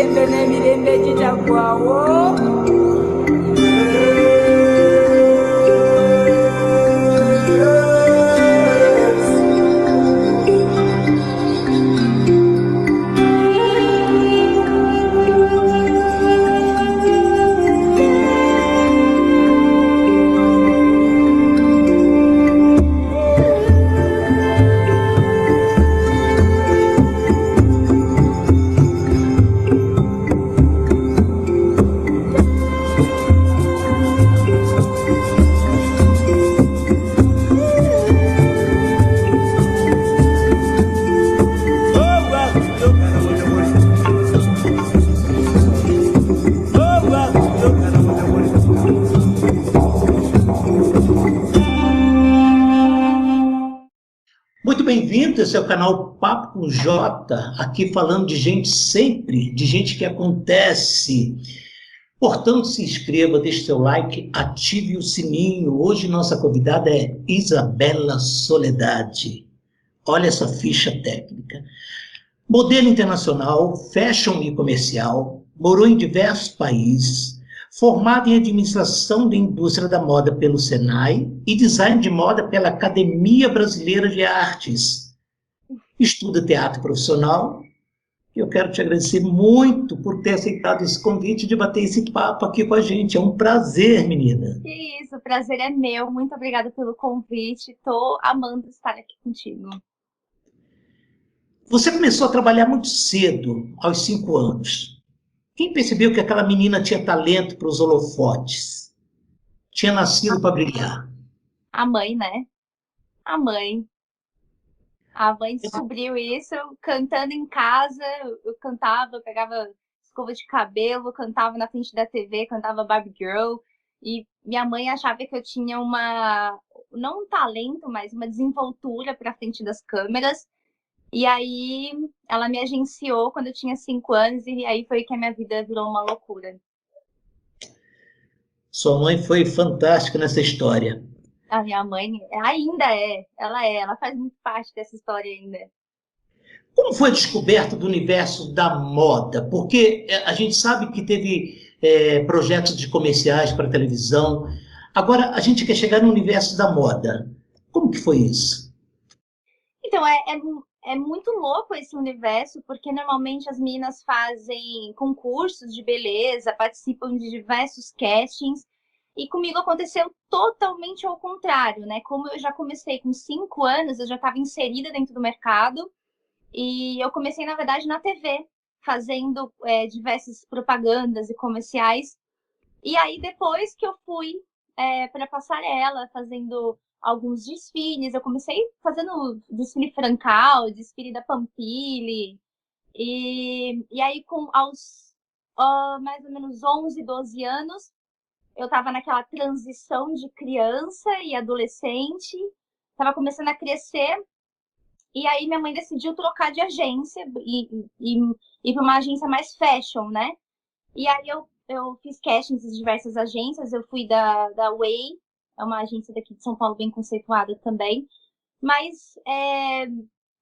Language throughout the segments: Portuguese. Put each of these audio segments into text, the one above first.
mirembe ne mirembe chichakwawo. Muito bem-vindo, esse é o canal Papo com Jota, aqui falando de gente sempre, de gente que acontece. Portanto, se inscreva, deixe seu like, ative o sininho. Hoje nossa convidada é Isabela Soledade. Olha essa ficha técnica. Modelo internacional, fashion e comercial, morou em diversos países, formada em administração da indústria da moda pelo Senai e design de moda pela Academia Brasileira de Artes. Estuda teatro profissional. E eu quero te agradecer muito por ter aceitado esse convite de bater esse papo aqui com a gente. É um prazer, menina. Que isso, o prazer é meu. Muito obrigada pelo convite. Estou amando estar aqui contigo. Você começou a trabalhar muito cedo, aos 5 anos. Quem percebeu que aquela menina tinha talento para os holofotes? Tinha nascido para brilhar. A mãe, né? A mãe. A mãe descobriu isso cantando em casa. Eu cantava, eu pegava escova de cabelo, cantava na frente da TV, cantava Barbie Girl. E minha mãe achava que eu tinha não um talento, mas uma desenvoltura para frente das câmeras. E aí ela me agenciou quando eu tinha 5 anos e aí foi que a minha vida virou uma loucura. Sua mãe foi fantástica nessa história. A minha mãe ainda ela faz muito parte dessa história ainda. Como foi a descoberta do universo da moda? Porque a gente sabe que teve projetos de comerciais para televisão. Agora, a gente quer chegar no universo da moda. Como que foi isso? Então, é muito louco esse universo, porque normalmente as meninas fazem concursos de beleza, participam de diversos castings, e comigo aconteceu totalmente ao contrário, né? Como eu já comecei com 5 anos, eu já estava inserida dentro do mercado, e eu comecei, na verdade, na TV, fazendo diversas propagandas e comerciais. E aí, depois que eu fui para passarela, fazendo alguns desfiles, eu comecei fazendo desfile Francal, desfile da Pampili, e aí, aos mais ou menos 11, 12 anos, eu estava naquela transição de criança e adolescente, estava começando a crescer, e aí minha mãe decidiu trocar de agência e ir para uma agência mais fashion, né? E aí eu fiz castings em diversas agências, eu fui da Way, é uma agência daqui de São Paulo bem conceituada também, mas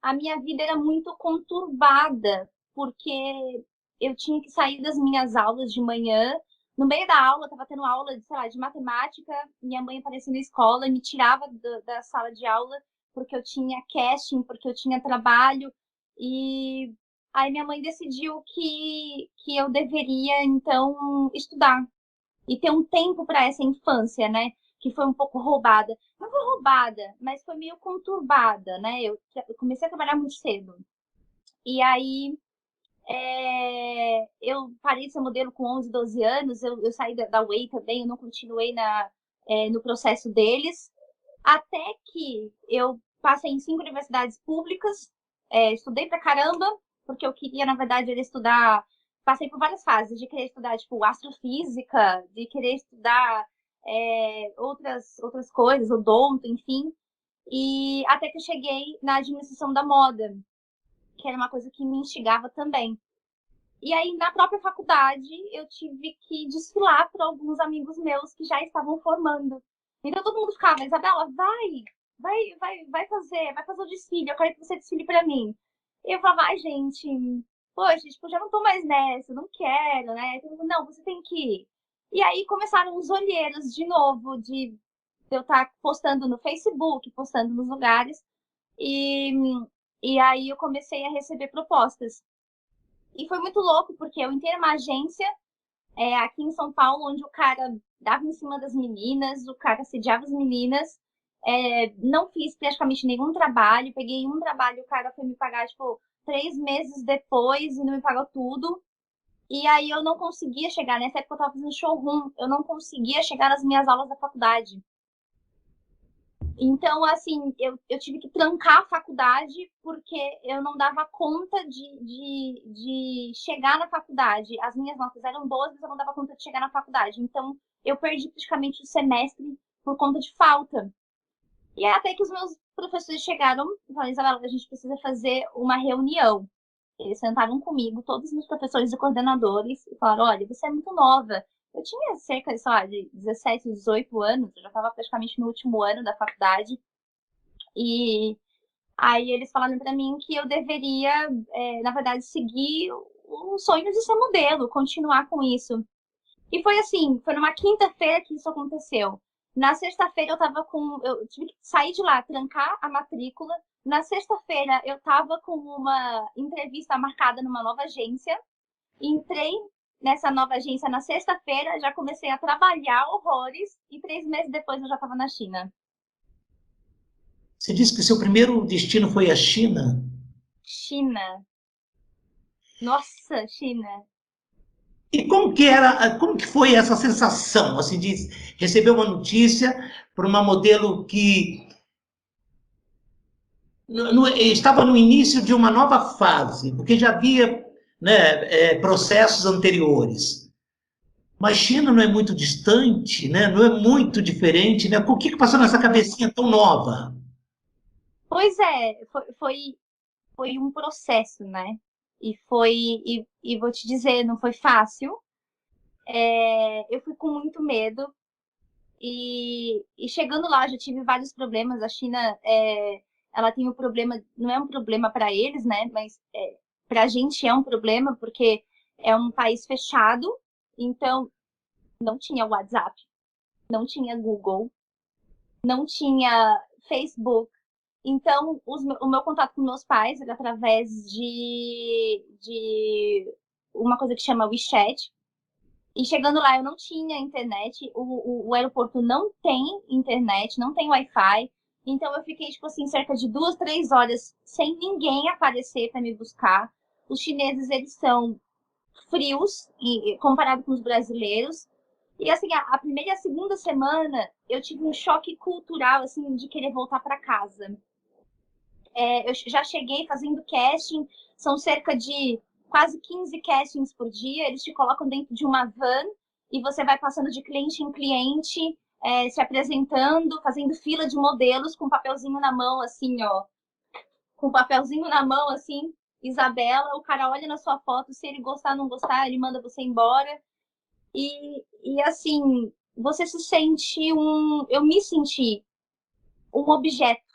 a minha vida era muito conturbada, porque eu tinha que sair das minhas aulas de manhã, no meio da aula, estava tendo aula de, sei lá, de matemática, minha mãe aparecia na escola e me tirava da sala de aula, porque eu tinha casting, porque eu tinha trabalho, e aí minha mãe decidiu que eu deveria, então, estudar e ter um tempo para essa infância, né? Que foi um pouco roubada. Não foi roubada, mas foi meio conturbada, né? Eu comecei a trabalhar muito cedo. E aí eu parei de ser modelo com 11, 12 anos, eu saí da Way também, eu não continuei no processo deles, até que eu passei em 5 universidades públicas, estudei pra caramba, porque eu queria, na verdade, estudar. Passei por várias fases de querer estudar, tipo, astrofísica, de querer estudar outras coisas, odonto, enfim. E até que eu cheguei na administração da moda, que era uma coisa que me instigava também. E aí, na própria faculdade, eu tive que desfilar para alguns amigos meus que já estavam formando. Então, todo mundo ficava, Isabela, vai fazer o desfile, eu quero que você desfile para mim. E eu falava, ai, gente, poxa, tipo, já não tô mais nessa, não quero, né? Então, não, você tem que ir. E aí começaram os olheiros de novo, de eu estar postando no Facebook, postando nos lugares. E, e aí eu comecei a receber propostas. E foi muito louco, porque eu entrei numa agência aqui em São Paulo, onde o cara dava em cima das meninas, o cara assediava as meninas. Não fiz praticamente nenhum trabalho, peguei um trabalho, o cara foi me pagar, tipo, 3 meses depois e não me pagou tudo. E aí eu não conseguia chegar, nessa época eu tava fazendo showroom, eu não conseguia chegar nas minhas aulas da faculdade. Então, assim, eu tive que trancar a faculdade porque eu não dava conta de chegar na faculdade. As minhas notas eram boas, mas eu não dava conta de chegar na faculdade. Então, eu perdi praticamente o semestre por conta de falta. E até que os meus professores chegaram e falaram, Isabela, a gente precisa fazer uma reunião. Eles sentaram comigo, todos os meus professores e coordenadores, e falaram, olha, você é muito nova. Eu tinha cerca, sei lá, de 17, 18 anos, eu já estava praticamente no último ano da faculdade. E aí eles falaram para mim que eu deveria, na verdade, seguir o sonho de ser modelo, continuar com isso. E foi assim, foi numa quinta-feira que isso aconteceu. Na sexta-feira eu tive que sair de lá, trancar a matrícula. Na sexta-feira eu tava com uma entrevista marcada numa nova agência. Entrei nessa nova agência na sexta-feira, já comecei a trabalhar horrores e 3 meses depois eu já estava na China. Você disse que o seu primeiro destino foi a China. China. Nossa, China. E como que foi essa sensação, assim, de receber uma notícia por uma modelo que estava no início de uma nova fase, porque já havia, né, processos anteriores. Mas China não é muito distante, né? Não é muito diferente, né? Por que passou nessa cabecinha tão nova? Pois é, foi um processo, né? E vou te dizer, não foi fácil. Eu fui com muito medo. E chegando lá, já tive vários problemas. A China, ela tem um problema, não é um problema para eles, né? Mas para a gente é um problema, porque é um país fechado. Então, não tinha WhatsApp, não tinha Google, não tinha Facebook. Então, o meu contato com meus pais era através de uma coisa que chama WeChat. E chegando lá, eu não tinha internet, o aeroporto não tem internet, não tem Wi-Fi. Então, eu fiquei, tipo assim, cerca de 2, 3 horas sem ninguém aparecer para me buscar. Os chineses, eles são frios, comparado com os brasileiros. E, assim, a primeira e a segunda semana, eu tive um choque cultural, assim, de querer voltar para casa. Eu já cheguei fazendo casting, são cerca de quase 15 castings por dia. Eles te colocam dentro de uma van e você vai passando de cliente em cliente, se apresentando, fazendo fila de modelos com papelzinho na mão, assim, ó. Com papelzinho na mão, assim, Isabela, o cara olha na sua foto, se ele gostar ou não gostar, ele manda você embora. E assim, você se sente Eu me senti um objeto.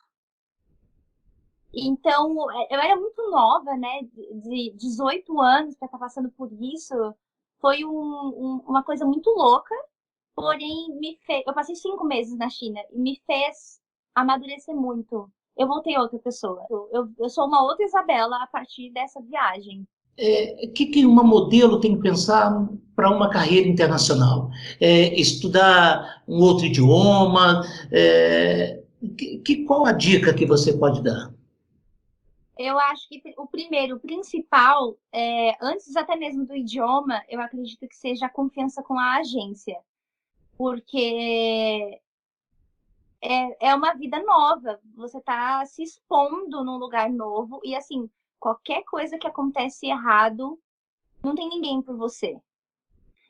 Então, eu era muito nova, né? De 18 anos para estar passando por isso. Foi uma coisa muito louca, porém eu passei 5 meses na China e me fez amadurecer muito. Eu voltei outra pessoa. Eu sou uma outra Isabela a partir dessa viagem. O que uma modelo tem que pensar para uma carreira internacional? Estudar um outro idioma? Qual a dica que você pode dar? Eu acho que o principal, antes até mesmo do idioma, eu acredito que seja a confiança com a agência. Porque é uma vida nova. Você está se expondo num lugar novo e assim, qualquer coisa que acontece errado, não tem ninguém por você.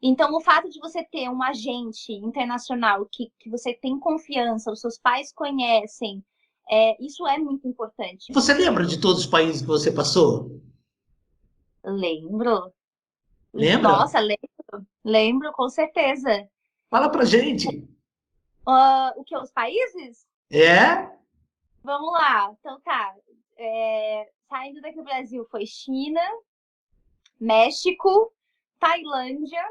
Então, o fato de você ter um agente internacional que você tem confiança, os seus pais conhecem, isso é muito importante. Você lembra de todos os países que você passou? Lembro. Lembra? Nossa, lembro com certeza. Fala pra gente. O que? Os países? É? Vamos lá. Então tá. Saindo daqui do Brasil foi China, México, Tailândia,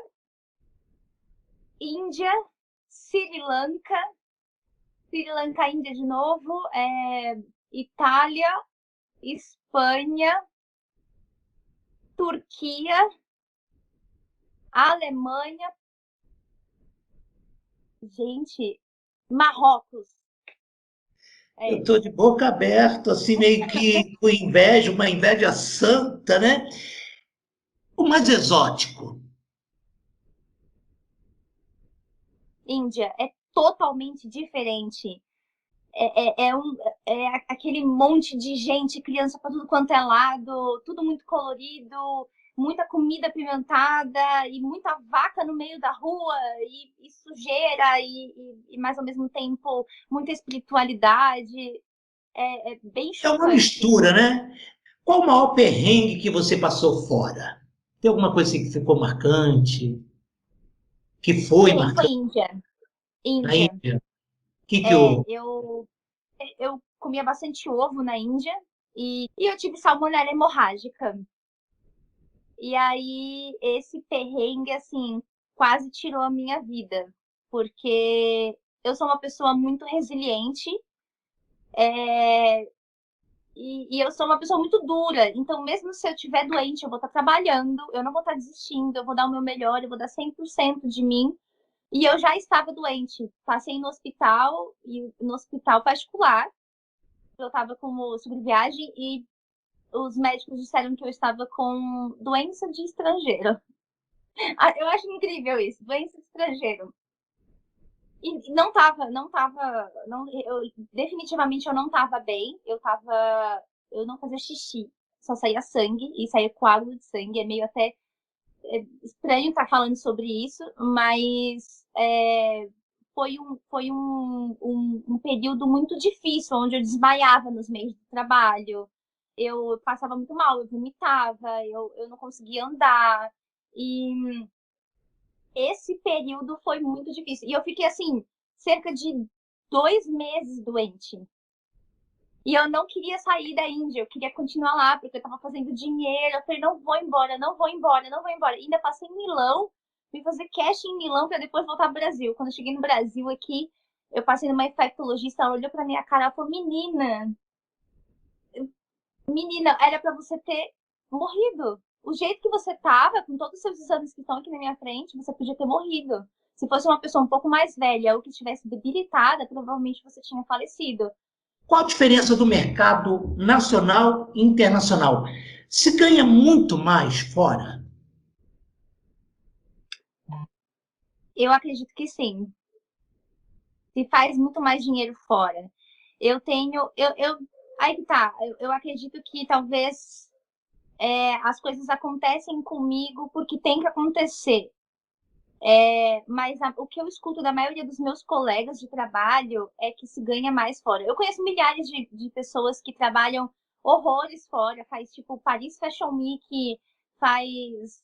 Índia, Sri Lanka, Índia de novo, Itália, Espanha, Turquia, Alemanha, gente, Marrocos. Eu estou de boca aberta, assim, meio que com inveja, uma inveja santa, né? O mais exótico. Índia é totalmente diferente. É aquele monte de gente, criança para tudo quanto é lado, tudo muito colorido, muita comida apimentada e muita vaca no meio da rua e sujeira e mais ao mesmo tempo muita espiritualidade. É bem É uma chocante. mistura, né? Qual o maior perrengue que você passou fora? Tem alguma coisa assim que ficou marcante? Que foi Perrengue foi marcante Índia. na Índia. Índia? Que o Eu comia bastante ovo na Índia e eu tive salmonela hemorrágica. E aí, esse perrengue, assim, quase tirou a minha vida, porque eu sou uma pessoa muito resiliente, e eu sou uma pessoa muito dura. Então, mesmo se eu estiver doente, eu vou estar trabalhando, eu não vou estar desistindo, eu vou dar o meu melhor, eu vou dar 100% de mim. E eu já estava doente, passei no hospital, e no hospital particular, eu estava como sobreviagem, e os médicos disseram que eu estava com doença de estrangeiro. Eu acho incrível isso, doença de estrangeiro. E definitivamente eu não tava bem, eu não fazia xixi, só saía sangue e saía coágulo de sangue, é meio até estranho estar falando sobre isso, mas foi um período muito difícil, onde eu desmaiava nos meios do trabalho, eu passava muito mal, eu vomitava, eu não conseguia andar, e esse período foi muito difícil. E eu fiquei assim, cerca de 2 meses doente. E eu não queria sair da Índia, eu queria continuar lá, porque eu tava fazendo dinheiro. Eu falei, não vou embora, não vou embora, não vou embora. E ainda passei em Milão, fui fazer cash em Milão para depois voltar ao Brasil. Quando eu cheguei no Brasil aqui, eu passei numa infectologista, ela olhou pra minha cara e falou, menina, era para você ter morrido. O jeito que você tava, com todos os seus exames que estão aqui na minha frente, você podia ter morrido. Se fosse uma pessoa um pouco mais velha ou que estivesse debilitada, provavelmente você tinha falecido. Qual a diferença do mercado nacional e internacional? Se ganha muito mais fora? Eu acredito que sim. Se faz muito mais dinheiro fora. Eu tenho. Aí que tá. Eu acredito que talvez as coisas acontecem comigo porque tem que acontecer. Mas o que eu escuto da maioria dos meus colegas de trabalho é que se ganha mais fora. Eu conheço milhares de pessoas que trabalham horrores fora, faz tipo Paris Fashion Week, faz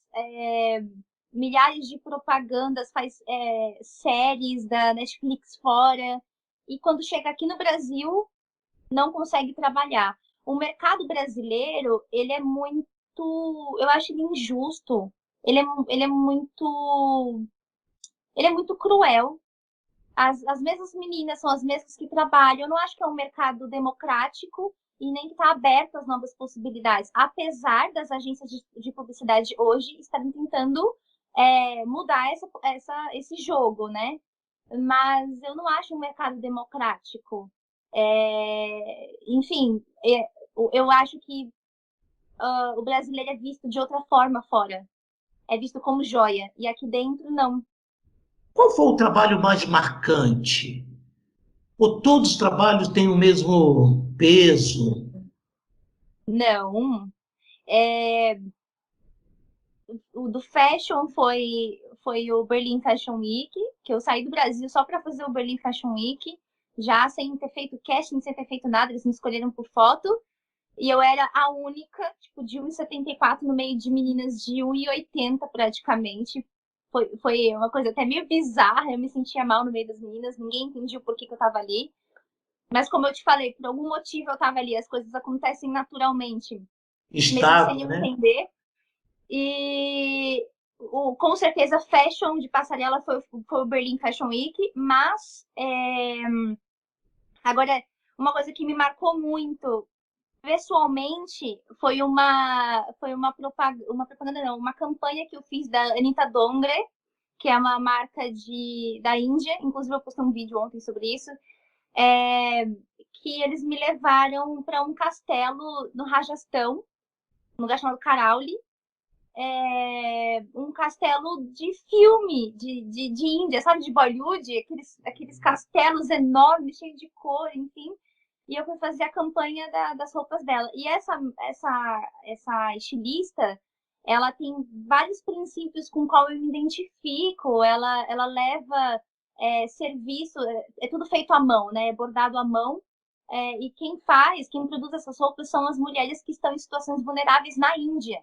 milhares de propagandas, faz séries da Netflix fora, e quando chega aqui no Brasil, não consegue trabalhar. O mercado brasileiro, ele é muito, eu acho ele injusto, ele é muito cruel. As mesmas meninas são as mesmas que trabalham. Eu não acho que é um mercado democrático e nem que está aberto às novas possibilidades. Apesar das agências de publicidade hoje estarem tentando mudar esse jogo, né? Mas eu não acho um mercado democrático. Enfim, eu acho que o brasileiro é visto de outra forma fora. É visto como joia. E aqui dentro, não. Qual foi o trabalho mais marcante? Ou todos os trabalhos têm o mesmo peso? Não. O do Fashion foi o Berlin Fashion Week, que eu saí do Brasil só para fazer o Berlin Fashion Week, já sem ter feito casting, sem ter feito nada, eles me escolheram por foto. E eu era a única, tipo, de 1,74 no meio de meninas de 1,80 praticamente. Foi uma coisa até meio bizarra, eu me sentia mal no meio das meninas, ninguém entendia o porquê que eu tava ali. Mas como eu te falei, por algum motivo eu tava ali, as coisas acontecem naturalmente, mesmo sem Estava, eu né? entender. E com certeza fashion de passarela foi o Berlin Fashion Week, mas agora uma coisa que me marcou muito pessoalmente foi uma propaganda, não, uma campanha que eu fiz da Anitta Dongre, que é uma marca da Índia. Inclusive eu postei um vídeo ontem sobre isso, que eles me levaram para um castelo no Rajastão, um lugar chamado Karauli, um castelo de filme de Índia, sabe, de Bollywood, aqueles castelos enormes, cheios de cor, enfim. E eu fui fazer a campanha das roupas dela. E essa estilista, ela tem vários princípios com qual eu me identifico. Ela leva serviço, é tudo feito à mão, né? É bordado à mão. E quem produz essas roupas são as mulheres que estão em situações vulneráveis na Índia.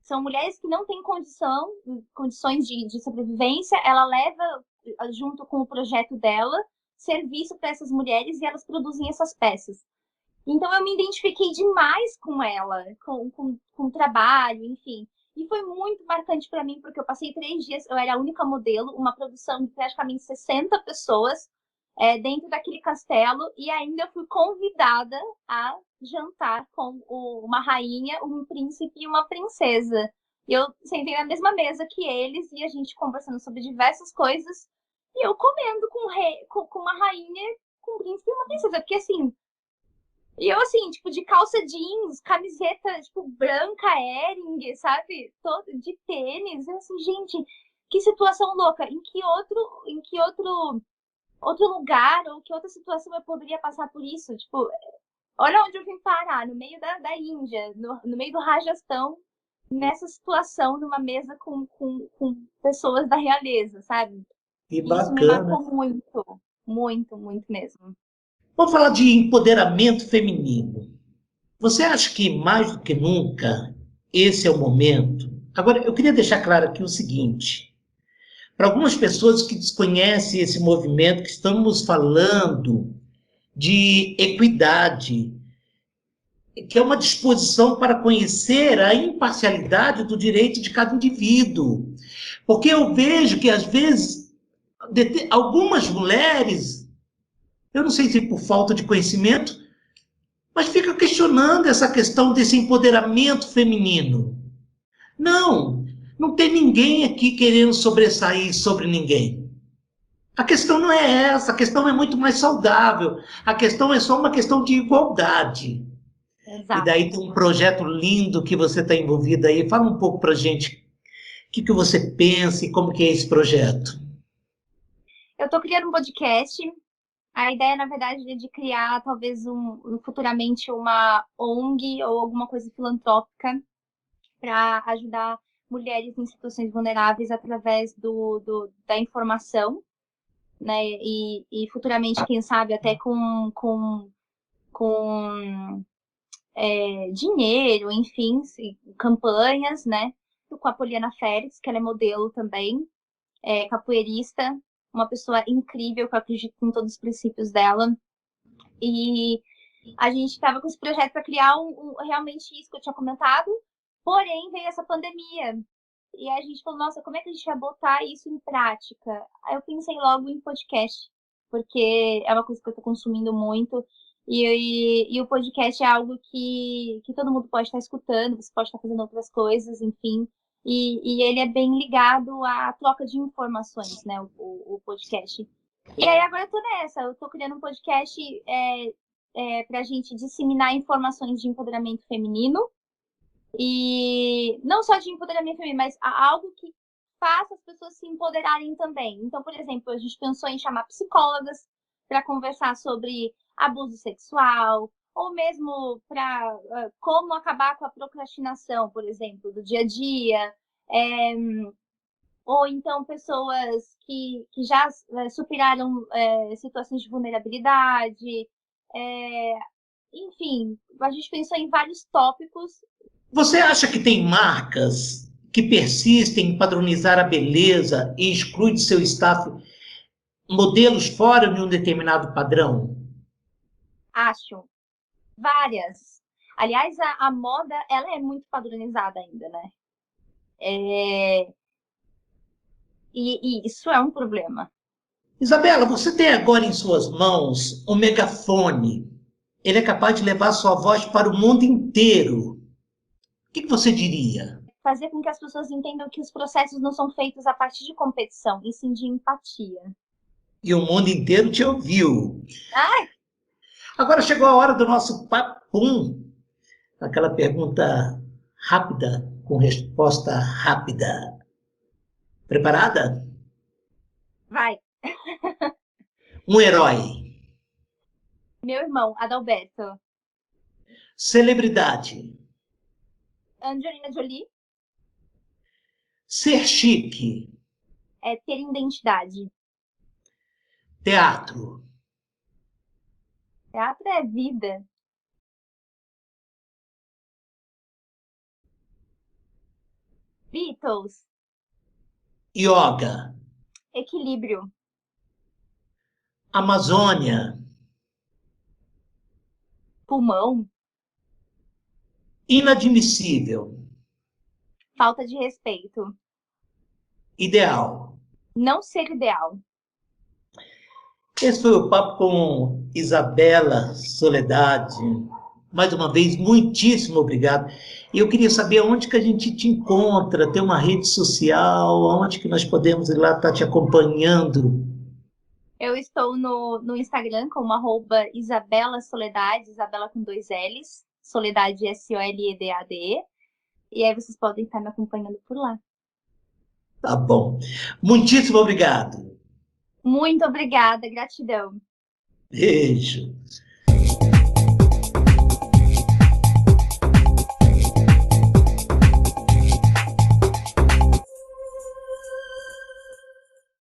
São mulheres que não têm condições de sobrevivência. Ela leva, junto com o projeto dela, serviço para essas mulheres e elas produzem essas peças. Então eu me identifiquei demais com ela, com o trabalho, enfim. E foi muito marcante para mim, porque eu passei 3 dias, eu era a única modelo, uma produção de praticamente 60 pessoas dentro daquele castelo, e ainda eu fui convidada a jantar com uma rainha, um príncipe e uma princesa. E eu sentei na mesma mesa que eles, e a gente conversando sobre diversas coisas, e eu comendo com uma rainha, com um príncipe e uma princesa. Porque assim, e eu assim, tipo, de calça jeans, camiseta, tipo, branca, Hering, sabe? Todo de tênis. Eu assim, gente, que situação louca. Em que outro lugar ou que outra situação eu poderia passar por isso? Tipo, olha onde eu vim parar, no meio da Índia, no meio do Rajastão, nessa situação, numa mesa com pessoas da realeza, sabe? Que E isso me bacana. marcou muito, muito, muito mesmo. Vamos falar de empoderamento feminino. Você acha que mais do que nunca esse é o momento? Agora, eu queria deixar claro aqui o seguinte: para algumas pessoas que desconhecem esse movimento, que estamos falando de equidade, que é uma disposição para conhecer a imparcialidade do direito de cada indivíduo. Porque eu vejo que, às vezes, algumas mulheres, eu não sei se por falta de conhecimento, mas fica questionando essa questão desse empoderamento feminino. Não, não tem ninguém aqui querendo sobressair sobre ninguém. A questão não é essa, a questão é muito mais saudável. A questão é só uma questão de igualdade. E Exato. daí tem um projeto lindo que você está envolvida aí. Fala um pouco para a gente o que você pensa e como que é esse projeto. Eu tô criando um podcast. A ideia, na verdade, é de criar talvez futuramente uma ONG ou alguma coisa filantrópica para ajudar mulheres em situações vulneráveis através da informação, né? E futuramente, quem sabe, até com dinheiro, enfim, campanhas, né? Com a Poliana Félix, que ela é modelo também, capoeirista, uma pessoa incrível, que eu acredito em todos os princípios dela. E a gente estava com esse projeto para criar realmente isso que eu tinha comentado, porém veio essa pandemia. E a gente falou, nossa, como é que a gente vai botar isso em prática? Aí eu pensei logo em podcast, porque é uma coisa que eu estou consumindo muito. E o podcast é algo que todo mundo pode estar escutando, você pode estar fazendo outras coisas, enfim. E ele é bem ligado à troca de informações, né? O podcast. E aí agora eu tô nessa, eu tô criando um podcast pra gente disseminar informações de empoderamento feminino. E não só de empoderamento feminino, mas algo que faça as pessoas se empoderarem também. Então, por exemplo, a gente pensou em chamar psicólogas para conversar sobre abuso sexual, ou mesmo para como acabar com a procrastinação, por exemplo, do dia a dia. Ou então pessoas que já superaram situações de vulnerabilidade. Enfim, a gente pensou em vários tópicos. Você acha que tem marcas que persistem em padronizar a beleza e excluem de seu staff modelos fora de um determinado padrão? Acho. Várias. Aliás, a moda, ela é muito padronizada ainda, né? É, e isso é um problema. Isabela, você tem agora em suas mãos um megafone. Ele é capaz de levar sua voz para o mundo inteiro. O que você diria? Fazer com que as pessoas entendam que os processos não são feitos a partir de competição, e sim de empatia. E o mundo inteiro te ouviu. Ai, Agora chegou a hora do nosso papum, aquela pergunta rápida, com resposta rápida. Preparada? vai. Um herói. Meu irmão, Adalberto. Celebridade. Angelina Jolie Ser chique. é ter identidade. Teatro. Teatro é vida. Beatles, Yoga. equilíbrio. Amazônia. Pulmão, Inadmissível. falta de respeito. Ideal. Não ser ideal. Esse foi o papo com Isabela Soledade. Mais uma vez, muitíssimo obrigado. E eu queria saber onde que a gente te encontra, tem uma rede social, onde que nós podemos ir lá estar te acompanhando. Eu estou no Instagram como @Isabela Soledade, Isabela com 2 L's, Soledade SOLEDADE. E aí vocês podem estar me acompanhando por lá. Tá bom. Muitíssimo obrigado. Muito obrigada, gratidão. Beijo.